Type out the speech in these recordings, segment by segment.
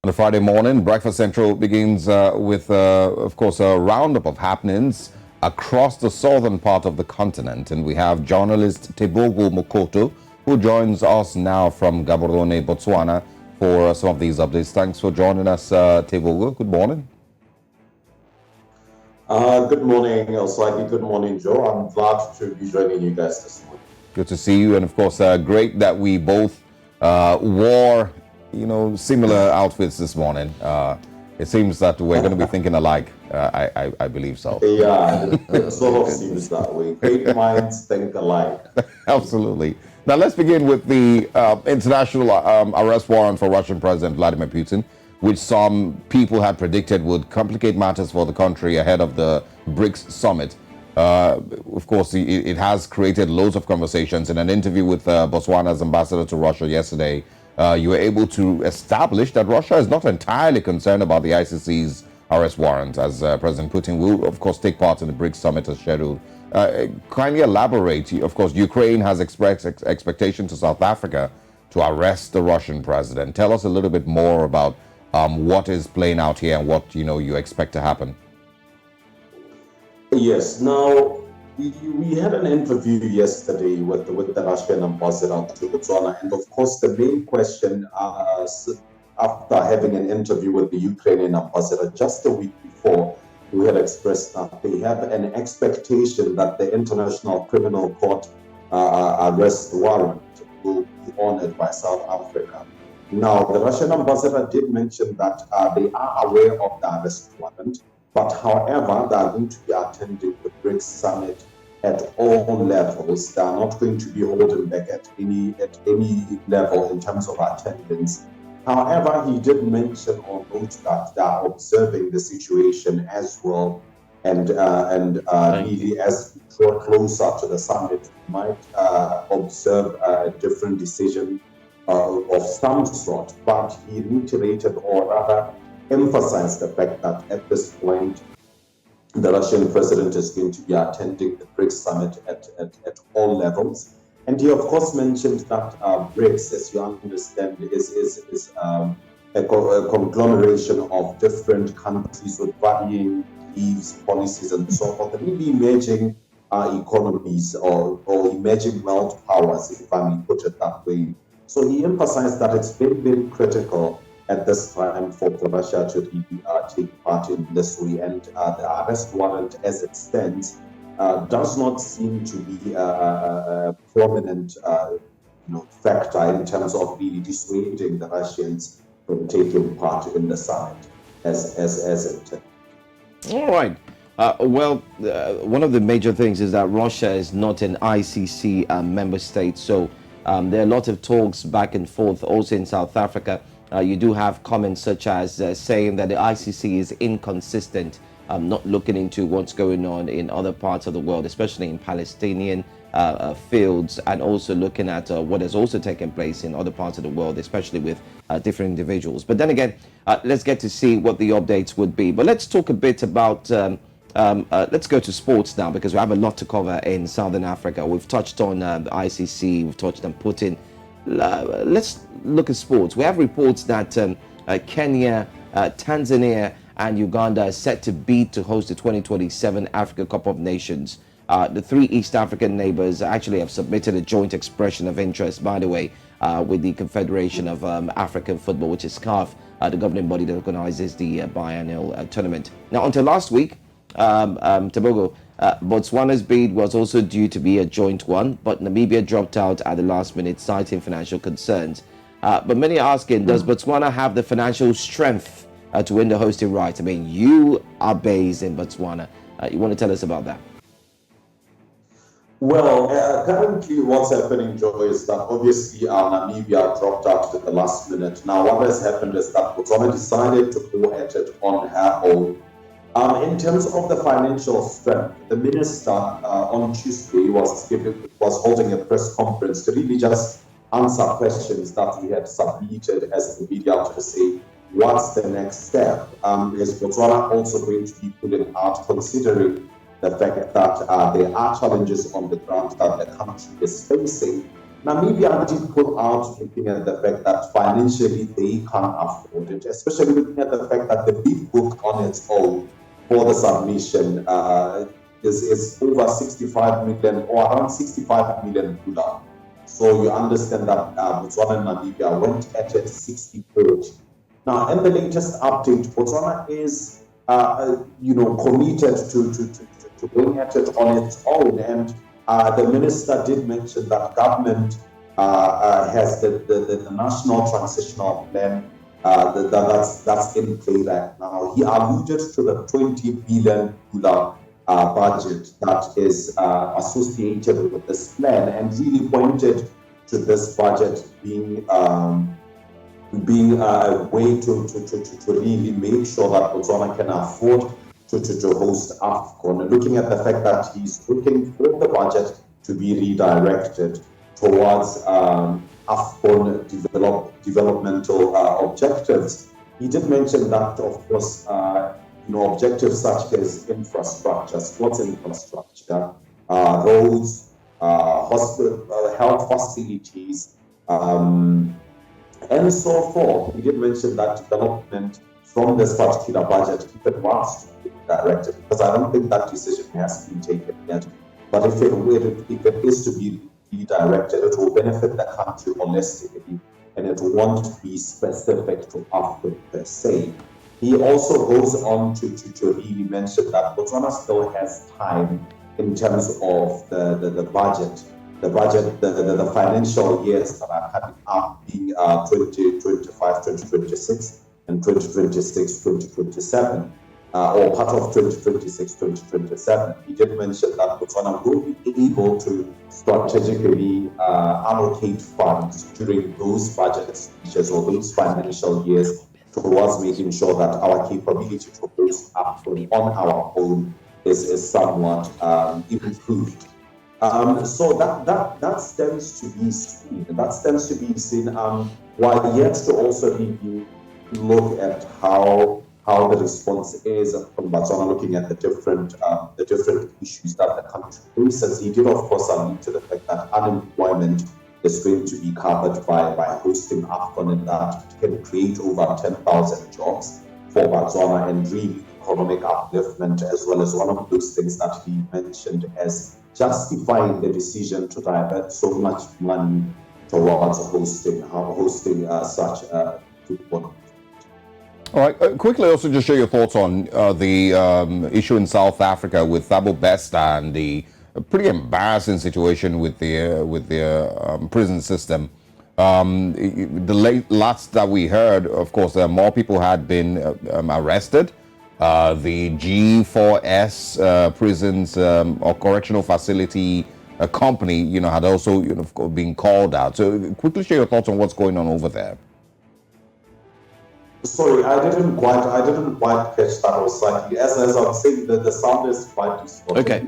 On a Friday morning, Breakfast Central begins with, of course, a roundup of happenings across the southern part of the continent. And we have journalist Tebogo Mokoto, who joins us now from Gaborone, Botswana, for some of these updates. Thanks for joining us, Tebogo. Good morning. Good morning, Elsagi. Good morning, Joe. I'm glad to be joining you guys this morning. Good to see you. And, of course, great that we both wore similar outfits this morning. It seems that we're going to be thinking alike. I believe so. Yeah, it sort of seems that way. Great minds think alike. Absolutely. Now, let's begin with the international arrest warrant for Russian President Vladimir Putin, which some people had predicted would complicate matters for the country ahead of the BRICS summit. Of course, it has created loads of conversations. In an interview with Botswana's ambassador to Russia yesterday, you were able to establish that Russia is not entirely concerned about the ICC's arrest warrant, as President Putin will, of course, take part in the BRICS summit as scheduled. Kindly elaborate. Of course, Ukraine has expressed expectation to South Africa to arrest the Russian president. Tell us a little bit more about what is playing out here and what you expect to happen. Yes. Now, we had an interview yesterday with the Russian ambassador to Botswana, and of course, the main question after having an interview with the Ukrainian ambassador just a week before, we had expressed that they have an expectation that the International Criminal Court arrest warrant will be honored by South Africa. Now, the Russian ambassador did mention that they are aware of the arrest warrant, but however, they are going to be attending the BRICS summit at all levels. They are not going to be holding back at any level in terms of attendance. However, he did mention or note that they are observing the situation as well, and really as we draw closer to the summit, we might observe a different decision of some sort. But he reiterated, or rather emphasized, the fact that at this point, the Russian president is going to be attending the BRICS summit at all levels. And he, of course, mentioned that BRICS, as you understand, is a conglomeration of different countries with varying beliefs, policies, and so forth, really emerging economies or emerging world powers, if I may put it that way. So he emphasized that it's very, very critical at this time for Russia to really take part in this way. And the arrest warrant, as it stands, does not seem to be a prominent factor in terms of really dissuading the Russians from taking part in the summit as intended. All right. One of the major things is that Russia is not an ICC member state, so there are a lot of talks back and forth also in South Africa. You do have comments such as saying that the ICC is inconsistent, not looking into what's going on in other parts of the world, especially in Palestinian fields, and also looking at what has also taken place in other parts of the world, especially with different individuals. But then again, let's get to see what the updates would be. But let's talk a bit about, let's go to sports now, because we have a lot to cover in Southern Africa. We've touched on the ICC, we've touched on Putin. Let's look at sports. We have reports that Kenya, Tanzania, and Uganda are set to bid to host the 2027 Africa Cup of Nations. The three East African neighbors actually have submitted a joint expression of interest, by the way, with the Confederation of African Football, which is CAF, the governing body that organizes the biennial tournament. Now, until last week, Tebogo, Botswana's bid was also due to be a joint one, but Namibia dropped out at the last minute, citing financial concerns. But many are asking, does Botswana have the financial strength to win the hosting right? I mean, you are based in Botswana. You want to tell us about that? Well, currently what's happening, Joe, is that obviously Namibia dropped out at the last minute. Now, what has happened is that Botswana decided to go at it on her own. In terms of the financial strength, the minister on Tuesday was holding a press conference to really just answer questions that we had submitted as the media to say, what's the next step? Is Botswana also going to be pulling out, considering the fact that there are challenges on the ground that the country is facing Namibia did pull out, looking at the fact that financially they can't afford it, especially looking at the fact that the bid book on its own for the submission is over 65 million or around 65 million dollars. So you understand that Botswana and Namibia went at it 60-40. Now, in the latest update, Botswana is, committed to going at it on its own. And the minister did mention that government has the national transitional plan that's in play right now. He alluded to the $20 billion budget that is associated with this plan, and really pointed to this budget being a way to really make sure that Botswana can afford to host AFCON. Looking at the fact that he's looking for the budget to be redirected towards AFCON developmental objectives. He did mention that, of course, objectives such as infrastructure, sports infrastructure, roads, hospital, health facilities, and so forth. He did mention that development from this particular budget, if it was to be directed, because I don't think that decision has been taken yet. But if it is to be redirected, it will benefit the country holistically, and it won't be specific to Africa per se. He also goes on to really mention that Botswana still has time in terms of the budget. The financial years that are coming up being 2025, 2026, and 2026, 2027, or part of 2026, 2027. He did mention that Botswana will be able to strategically allocate funds during those budget speeches or those financial years towards making sure that our capability to host AFCON on our own is somewhat improved. So that stands to be seen. That stands to be seen. While yet to also look at how the response is from Botswana, looking at the different issues that the country faces. He did, of course, allude to the fact that unemployment is going to be covered by hosting AFCON, and that it can create over 10,000 jobs for Botswana and really economic upliftment, as well as one of those things that he mentioned as justifying the decision to divert so much money towards hosting such a football. All right. Quickly, also just share your thoughts on the issue in South Africa with Thabo Bester and the pretty embarrassing situation with the prison system. The last that we heard, of course, more people had been arrested. The G4S prisons or correctional facility company, had also been called out. So quickly share your thoughts on what's going on over there. Sorry, I didn't quite catch that or slightly. As I'm saying, the sound is quite distorted. Okay.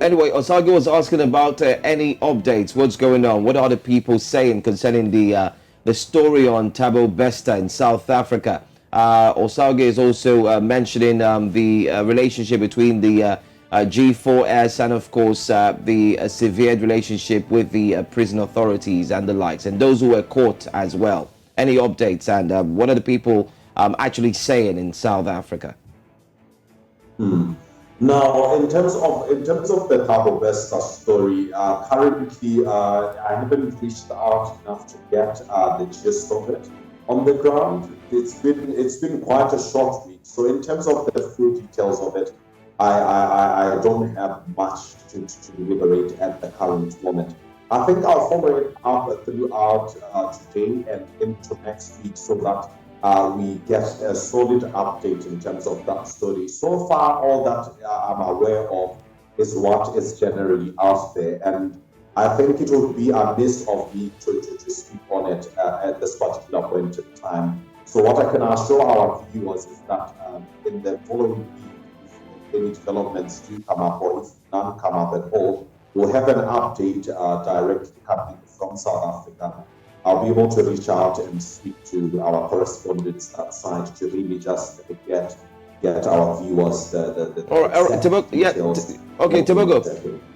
Anyway, Osage was asking about any updates. What's going on? What are the people saying concerning the story on Thabo Bester in South Africa? Osage is also mentioning the relationship between the G4S and, of course, the severed relationship with the prison authorities and the likes, and those who were caught as well. Any updates, and what are the people actually saying in South Africa? Now, in terms of the Thabo Bester story, currently I haven't reached out enough to get the gist of it on the ground. It's been quite a short week, so in terms of the full details of it, I don't have much to deliberate at the current moment. I think I'll follow it up throughout today and into next week, so that we get a solid update in terms of that story. So far, all that I'm aware of is what is generally out there, and I think it would be amiss of me to speak on it at this particular point in time. So what I can assure our viewers is that in the following week, if any developments do come up, or if none come up at all, we'll have an update directly coming from South Africa. I'll be able to reach out and speak to our correspondents that side to really just get our viewers the Tebogo, yeah. Okay, Tebogo.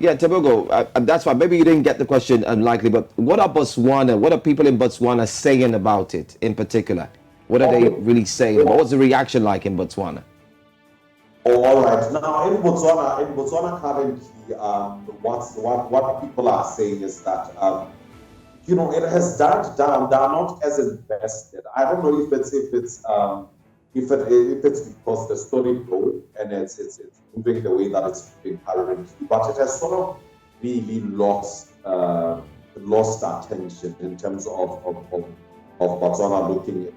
Yeah, Tebogo, that's fine. Maybe you didn't get the question, unlikely, but what are Botswana, what are people in Botswana saying about it in particular? What are they really saying? What's the reaction like in Botswana? All right. Now, in Botswana currently, what people are saying is that it has died down. They are not as invested. I don't know if it's because the story broke and it's moving the way that it's moving currently, but it has sort of really lost attention in terms of Botswana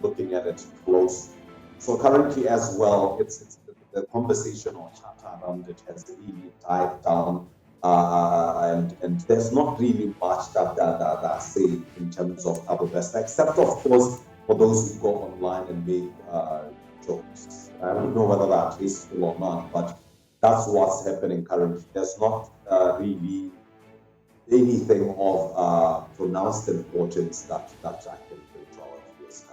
looking at it close. So currently as well, it's the conversation or chatter around it has really died down. And there's not really much that I say in terms of Cabo Vesta, except of course for those who go online and make jokes. I don't know whether that's tasteful or not, but that's what's happening currently. There's not really anything of pronounced importance that I can bring to our viewers.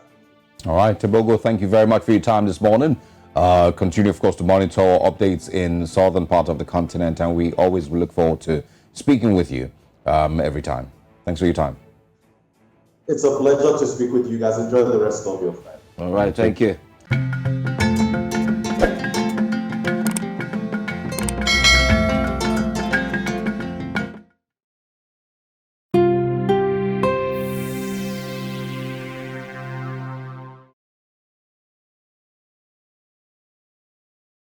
All right, Tebogo, thank you very much for your time this morning. Continue, of course, to monitor updates in southern part of the continent, and we always look forward to speaking with you every time. Thanks for your time. It's a pleasure to speak with you guys. Enjoy the rest of your Friday. All right, thank you.